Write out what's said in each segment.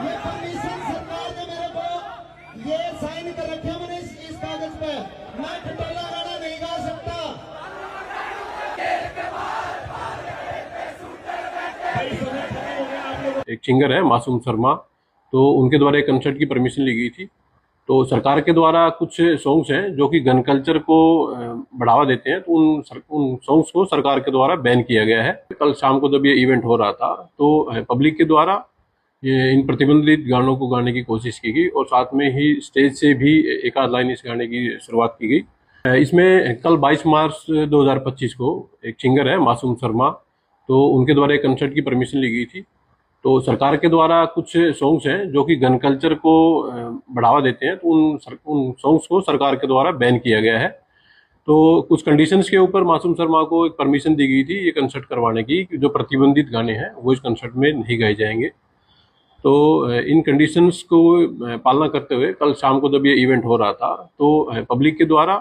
ये परमिशन सरकार ने मेरे को ये साइन कर रखे मैंने इस कागज पे। मैं खटोला गाना नहीं गा सकता। एक सिंगर है मासूम शर्मा, तो उनके द्वारा एक कंसर्ट की परमिशन ली गई थी। तो सरकार के द्वारा कुछ सॉन्ग्स हैं जो कि गन कल्चर को बढ़ावा देते हैं, तो उन सॉन्ग्स को सरकार के द्वारा बैन किया गया है। कल शाम को जब ये इवेंट हो रहा था तो पब्लिक के द्वारा ये इन प्रतिबंधित गानों को गाने की कोशिश की गई और साथ में ही स्टेज से भी एक आध लाइन इस गाने की शुरुआत की गई। इसमें कल 22 मार्च 2025 को एक सिंगर है मासूम शर्मा, तो उनके द्वारा एक कंसर्ट की परमिशन ली गई थी। तो सरकार के द्वारा कुछ सॉन्ग्स हैं जो कि गन कल्चर को बढ़ावा देते हैं, तो उन सॉन्ग्स को सरकार के द्वारा बैन किया गया है। तो कुछ कंडीशंस के ऊपर मासूम शर्मा को एक परमिशन दी गई थी ये कंसर्ट करवाने की, कि जो प्रतिबंधित गाने हैं वो इस कंसर्ट में नहीं गाए जाएंगे। तो इन कंडीशंस को पालना करते हुए कल शाम को जब ये इवेंट हो रहा था तो पब्लिक के द्वारा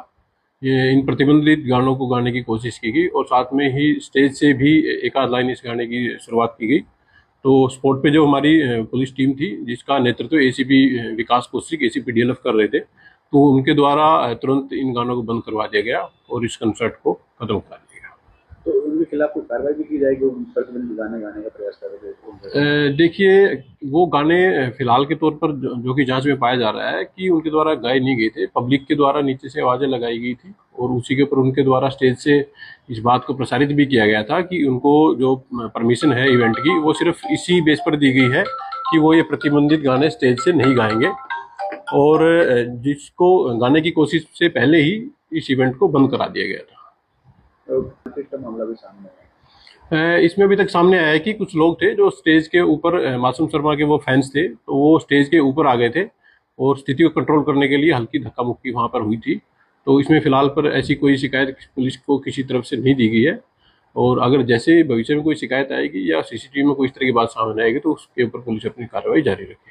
ये इन प्रतिबंधित गानों को गाने की कोशिश की गई और साथ में ही स्टेज से भी एक आध लाइन इस गाने की शुरुआत की गई। तो स्पॉट पे जो हमारी पुलिस टीम थी जिसका नेतृत्व एसीपी विकास कौशिक एसीपी डीएलएफ कर रहे थे, तो उनके द्वारा तुरंत इन गानों को बंद करवा दिया गया और इस कंसर्ट को खत्म करा दिया गया। तो उनके खिलाफ कोई कार्रवाई भी की जाएगी? प्रतिबंधित गाने गाने का प्रयास कर रहे थे? देखिए, वो गाने फिलहाल के तौर पर जो कि जांच में पाया जा रहा है कि उनके द्वारा गाए नहीं गए थे, पब्लिक के द्वारा नीचे से आवाज़ें लगाई गई थी और उसी के ऊपर उनके द्वारा स्टेज से इस बात को प्रसारित भी किया गया था कि उनको जो परमिशन है इवेंट की वो सिर्फ इसी बेस पर दी गई है कि वो ये प्रतिबंधित गाने स्टेज से नहीं गाएंगे, और जिसको गाने की कोशिश से पहले ही इस इवेंट को बंद करा दिया गया था। तो मामला भी सामने आया। इसमें अभी तक सामने आया है कि कुछ लोग थे जो स्टेज के ऊपर, मासूम शर्मा के वो फैंस थे, तो वो स्टेज के ऊपर आ गए थे और स्थिति को कंट्रोल करने के लिए हल्की धक्का मुक्की वहां पर हुई थी। तो इसमें फिलहाल पर ऐसी कोई शिकायत पुलिस को किसी तरफ से नहीं दी गई है, और अगर जैसे भविष्य में कोई शिकायत आएगी या सीसीटीवी में कोई इस तरह की बात सामने आएगी तो उसके ऊपर पुलिस अपनी कार्रवाई जारी रखेगी।